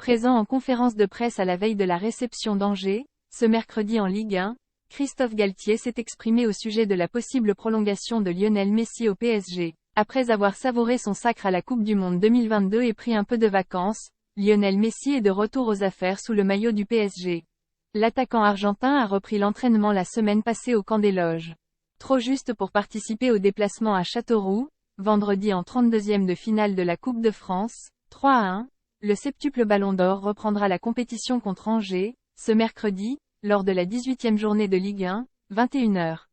Présent en conférence de presse à la veille de la réception d'Angers, ce mercredi en Ligue 1, Christophe Galtier s'est exprimé au sujet de la possible prolongation de Lionel Messi au PSG. Après avoir savouré son sacre à la Coupe du Monde 2022 et pris un peu de vacances, Lionel Messi est de retour aux affaires sous le maillot du PSG. L'attaquant argentin a repris l'entraînement la semaine passée au camp des loges. Trop juste pour participer au déplacement à Châteauroux, vendredi en 32e de finale de la Coupe de France, 3-1, le septuple Ballon d'Or reprendra la compétition contre Angers, ce mercredi, lors de la 18e journée de Ligue 1, 21h.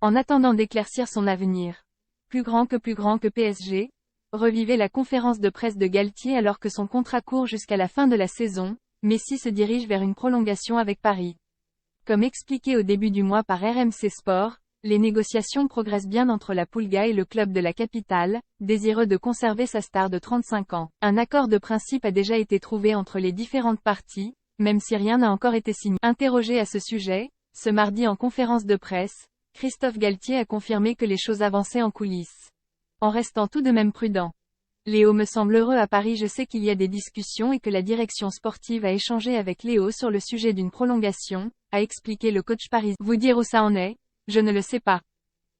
En attendant d'éclaircir son avenir, plus grand que PSG, revivez la conférence de presse de Galtier alors que son contrat court jusqu'à la fin de la saison, Messi se dirige vers une prolongation avec Paris. Comme expliqué au début du mois par RMC Sport, les négociations progressent bien entre la Pulga et le club de la capitale, désireux de conserver sa star de 35 ans. Un accord de principe a déjà été trouvé entre les différentes parties, même si rien n'a encore été signé. Interrogé à ce sujet, ce mardi en conférence de presse, Christophe Galtier a confirmé que les choses avançaient en coulisses. En restant tout de même prudent. Léo me semble heureux à Paris. Je sais qu'il y a des discussions et que la direction sportive a échangé avec Léo sur le sujet d'une prolongation, a expliqué le coach parisien. Vous dire où ça en est? Je ne le sais pas.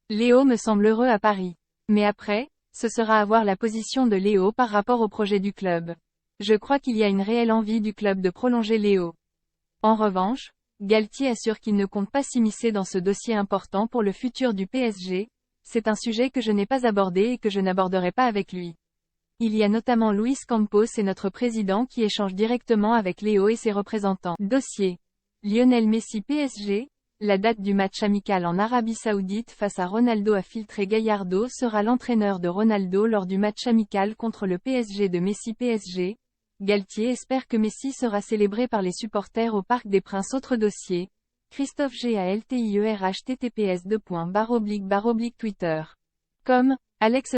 Léo me semble heureux à Paris. Mais après, ce sera à voir la position de Léo par rapport au projet du club. Je crois qu'il y a une réelle envie du club de prolonger Léo. En revanche, Galtier assure qu'il ne compte pas s'immiscer dans ce dossier important pour le futur du PSG. C'est un sujet que je n'ai pas abordé et que je n'aborderai pas avec lui. Il y a notamment Luis Campos et notre président qui échangent directement avec Léo et ses représentants. Dossier. Lionel Messi PSG. La date du match amical en Arabie Saoudite face à Ronaldo a filtré. Gallardo sera l'entraîneur de Ronaldo lors du match amical contre le PSG de Messi PSG. Galtier espère que Messi sera célébré par les supporters au Parc des Princes. Autre dossier. Christophe Galtier https://Twitter. Alex